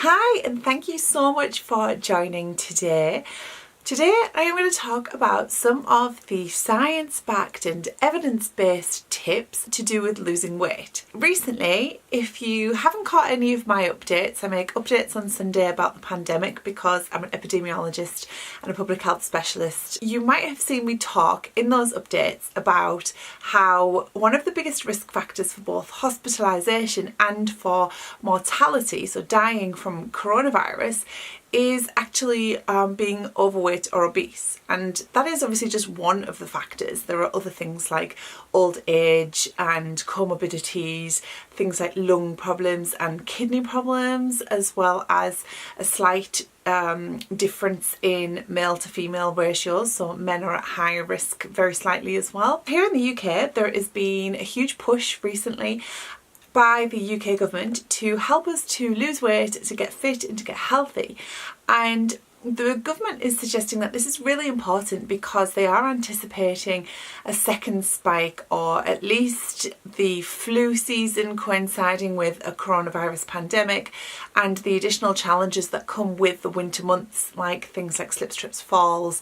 Hi, and thank you so much for joining today. Today I am going to talk about some of the science-backed and evidence-based tips to do with losing weight. Recently, if you haven't caught any of my updates, I make updates on Sunday about the pandemic because I'm an epidemiologist and a public health specialist. You might have seen me talk in those updates about how one of the biggest risk factors for both hospitalisation and for mortality, so dying from coronavirus, is actually being overweight or obese. And that is obviously just one of the factors. There are other things like old age and comorbidities, things like lung problems and kidney problems, as well as a slight difference in male to female ratios, so men are at higher risk very slightly as well. Here in the UK, there has been a huge push recently by the UK government to help us to lose weight, to get fit and to get healthy. And the government is suggesting that this is really important because they are anticipating a second spike, or at least the flu season coinciding with a coronavirus pandemic, and the additional challenges that come with the winter months, like things like slips, trips, falls,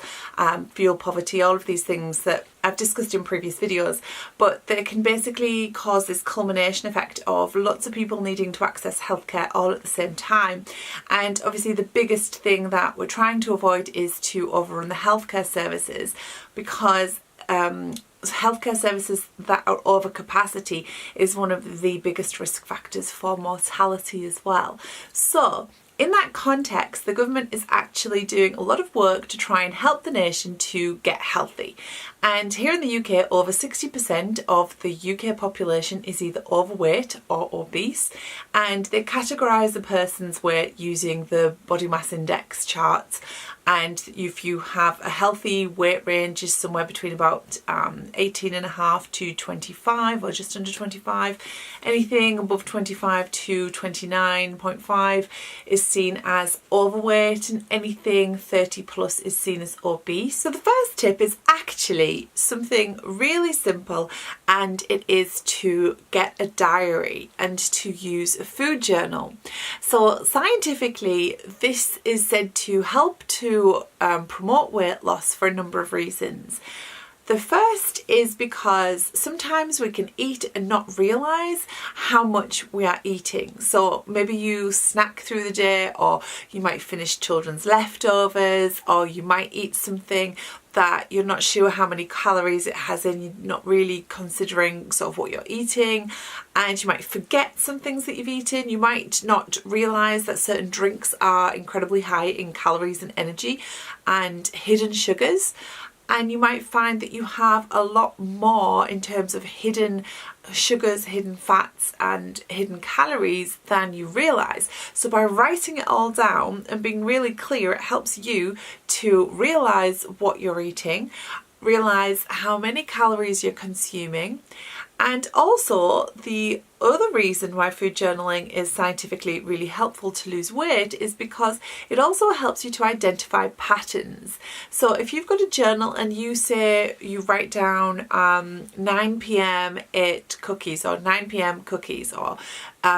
fuel poverty, all of these things that I've discussed in previous videos, but they can basically cause this culmination effect of lots of people needing to access healthcare all at the same time. And obviously the biggest thing that we're trying to avoid is to overrun the healthcare services, because healthcare services that are over capacity is one of the biggest risk factors for mortality as well. So in that context, the government is actually doing a lot of work to try and help the nation to get healthy. And here in the UK, over 60% of the UK population is either overweight or obese, and they categorise a person's weight using the body mass index charts. And if you have a healthy weight range is somewhere between about 18.5 to 25, or just under 25. Anything above 25 to 29.5 is seen as overweight, and anything 30 plus is seen as obese. So the first tip is actually something really simple, and it is to get a diary and to use a food journal. So scientifically, this is said to help to promote weight loss for a number of reasons. The first is because sometimes we can eat and not realise how much we are eating. So maybe you snack through the day, or you might finish children's leftovers, or you might eat something that you're not sure how many calories it has in, you're not really considering sort of what you're eating, and you might forget some things that you've eaten. You might not realise that certain drinks are incredibly high in calories and energy and hidden sugars. And you might find that you have a lot more in terms of hidden sugars, hidden fats and hidden calories than you realise. So by writing it all down and being really clear, it helps you to realise what you're eating, realise how many calories you're consuming. And also, the other reason why food journaling is scientifically really helpful to lose weight is because it also helps you to identify patterns. So if you've got a journal and you say you write down 9 p.m. ate cookies, or 9 p.m. cookies, or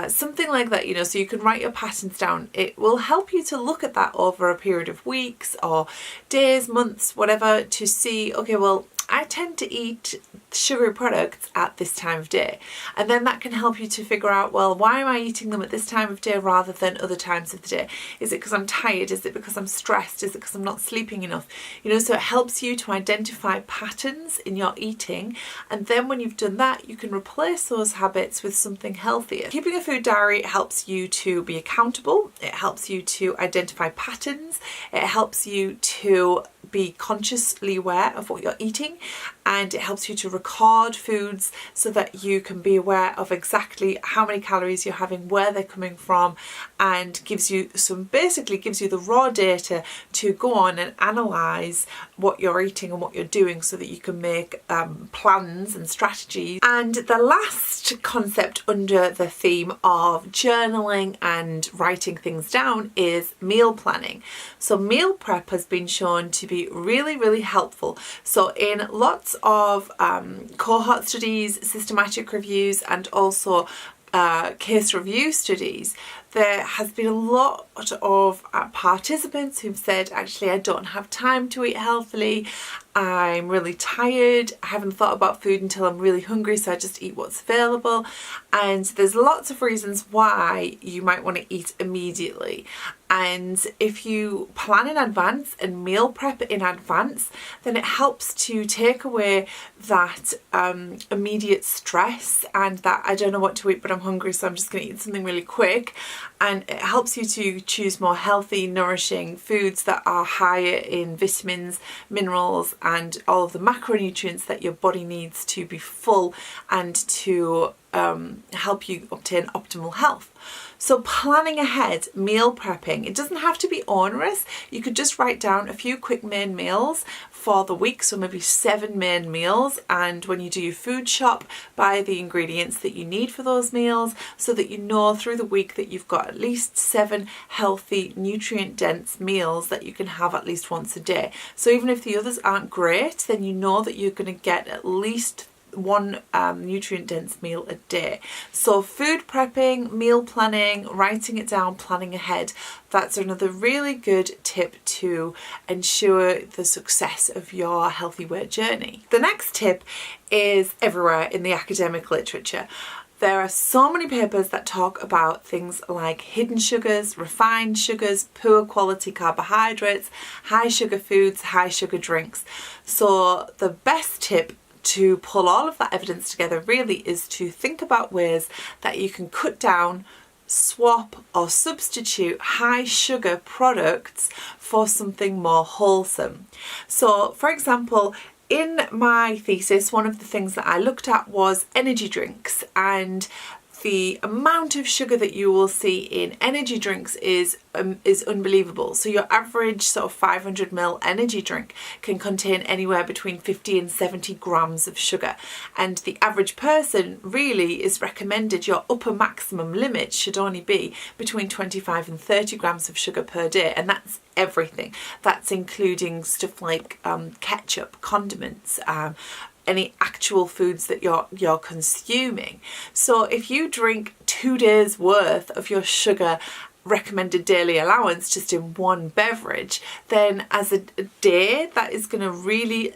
something like that, so you can write your patterns down. It will help you to look at that over a period of weeks or days, months, whatever, to see, okay, well, I tend to eat sugary products at this time of day. And then that can help you to figure out, well, why am I eating them at this time of day rather than other times of the day? Is it because I'm tired? Is it because I'm stressed? Is it because I'm not sleeping enough? So it helps you to identify patterns in your eating. And then when you've done that, you can replace those habits with something healthier. Keeping a food diary helps you to be accountable. It helps you to identify patterns. It helps you to be consciously aware of what you're eating, and it helps you to record foods so that you can be aware of exactly how many calories you're having, where they're coming from, and basically gives you the raw data to go on and analyze what you're eating and what you're doing, so that you can make plans and strategies. And the last concept under the theme of journaling and writing things down is meal planning. So meal prep has been shown to be really, really helpful. So in lots of cohort studies, systematic reviews, and also case review studies, there has been a lot of participants who've said, actually, I don't have time to eat healthily. I'm really tired. I haven't thought about food until I'm really hungry, so I just eat what's available. And there's lots of reasons why you might want to eat immediately. And if you plan in advance and meal prep in advance, then it helps to take away that immediate stress and that I don't know what to eat but I'm hungry, so I'm just going to eat something really quick. And it helps you to choose more healthy, nourishing foods that are higher in vitamins, minerals and all of the macronutrients that your body needs to be full and to help you obtain optimal health. So planning ahead, meal prepping, it doesn't have to be onerous. You could just write down a few quick main meals for the week, so maybe 7 main meals, and when you do your food shop, buy the ingredients that you need for those meals so that you know through the week that you've got at least 7 healthy, nutrient-dense meals that you can have at least once a day. So even if the others aren't great, then you know that you're going to get at least one nutrient-dense meal a day. So food prepping, meal planning, writing it down, planning ahead, that's another really good tip to ensure the success of your healthy weight journey. The next tip is everywhere in the academic literature. There are so many papers that talk about things like hidden sugars, refined sugars, poor quality carbohydrates, high sugar foods, high sugar drinks. So the best tip to pull all of that evidence together really is to think about ways that you can cut down, swap or substitute high sugar products for something more wholesome. So for example, in my thesis, one of the things that I looked at was energy drinks, and the amount of sugar that you will see in energy drinks is unbelievable. So your average sort of 500 ml energy drink can contain anywhere between 50 and 70 grams of sugar, and the average person really is recommended, your upper maximum limit should only be between 25 and 30 grams of sugar per day, and that's everything. That's including stuff like ketchup, condiments, any actual foods that you're consuming. So if you drink 2 days worth of your sugar recommended daily allowance just in one beverage, then as a day that is going to really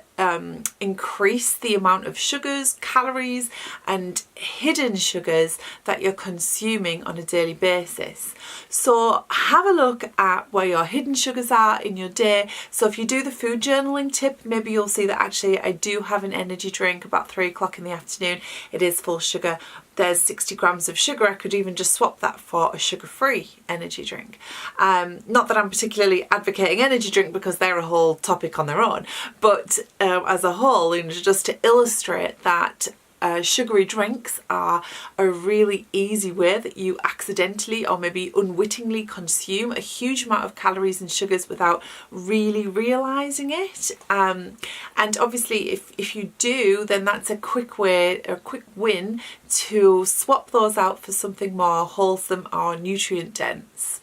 increase the amount of sugars, calories and hidden sugars that you're consuming on a daily basis. So have a look at where your hidden sugars are in your day. So if you do the food journaling tip, maybe you'll see that actually I do have an energy drink about 3 o'clock in the afternoon. It is full sugar. There's 60 grams of sugar. I could even just swap that for a sugar-free energy drink. Not that I'm particularly advocating energy drink because they're a whole topic on their own, but as a whole, just to illustrate that sugary drinks are a really easy way that you accidentally or maybe unwittingly consume a huge amount of calories and sugars without really realizing it. And obviously if you do, then that's a quick win to swap those out for something more wholesome or nutrient dense.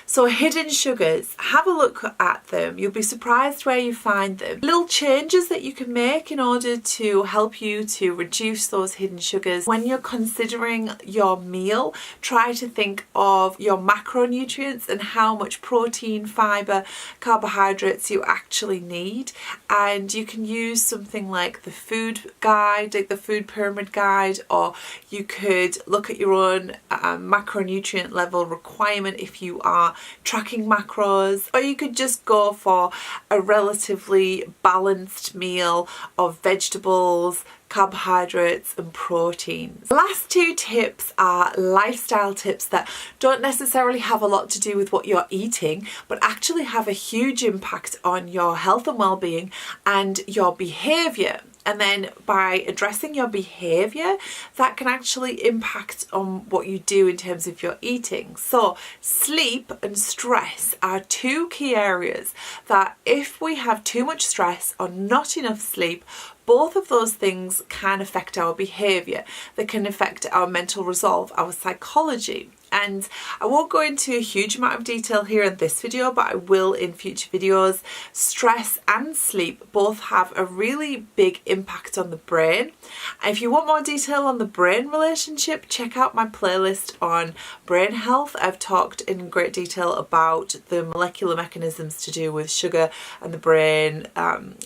So hidden sugars, have a look at them. You'll be surprised where you find them. Little changes that you can make in order to help you to reduce those hidden sugars. When you're considering your meal, try to think of your macronutrients and how much protein, fibre, carbohydrates you actually need. And you can use something like the food guide, like the food pyramid guide, or you could look at your own macronutrient level requirement if you are tracking macros, or you could just go for a relatively balanced meal of vegetables, carbohydrates and proteins. The last 2 tips are lifestyle tips that don't necessarily have a lot to do with what you're eating, but actually have a huge impact on your health and well-being and your behaviour. And then by addressing your behaviour, that can actually impact on what you do in terms of your eating. So sleep and stress are 2 key areas that if we have too much stress or not enough sleep, both of those things can affect our behaviour. They can affect our mental resolve, our psychology. And I won't go into a huge amount of detail here in this video, but I will in future videos. Stress and sleep both have a really big impact on the brain. And if you want more detail on the brain relationship, check out my playlist on brain health. I've talked in great detail about the molecular mechanisms to do with sugar and the brain,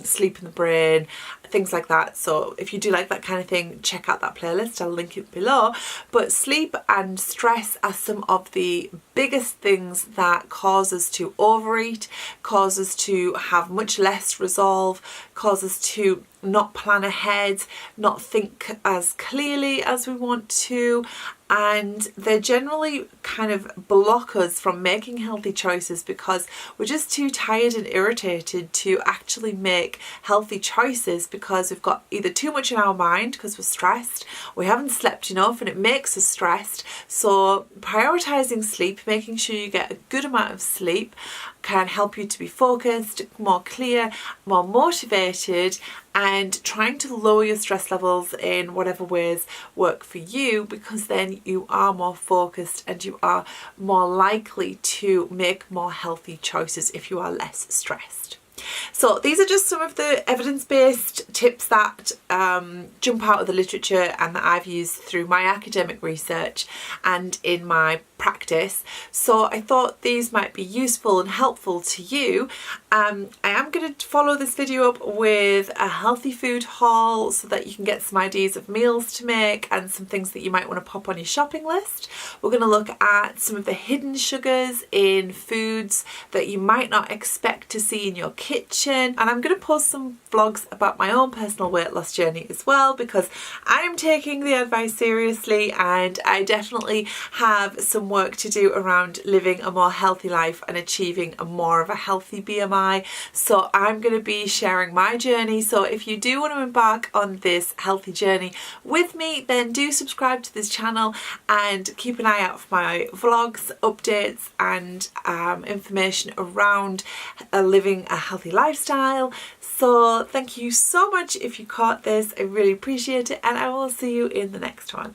sleep in the brain, things like that. So if you do like that kind of thing, check out that playlist. I'll link it below. But sleep and stress are some of the biggest things that cause us to overeat, cause us to have much less resolve, cause us to not plan ahead, not think as clearly as we want to, and they generally kind of block us from making healthy choices because we're just too tired and irritated to actually make healthy choices because we've got either too much in our mind because we're stressed, we haven't slept enough and it makes us stressed. So prioritizing sleep, making sure you get a good amount of sleep, can help you to be focused, more clear, more motivated, and trying to lower your stress levels in whatever ways work for you, because then you are more focused and you are more likely to make more healthy choices if you are less stressed. So these are just some of the evidence-based tips that jump out of the literature and that I've used through my academic research and in my practice. So I thought these might be useful and helpful to you. I am going to follow this video up with a healthy food haul so that you can get some ideas of meals to make and some things that you might want to pop on your shopping list. We're going to look at some of the hidden sugars in foods that you might not expect to see in your kitchen, and I'm going to post some vlogs about my own personal weight loss journey as well, because I am taking the advice seriously and I definitely have some work to do around living a more healthy life and achieving a more of a healthy BMI. So I'm going to be sharing my journey. So if you do want to embark on this healthy journey with me, then do subscribe to this channel and keep an eye out for my vlogs, updates and information around living a healthy lifestyle. So thank you so much if you caught this. I really appreciate it, and I will see you in the next one.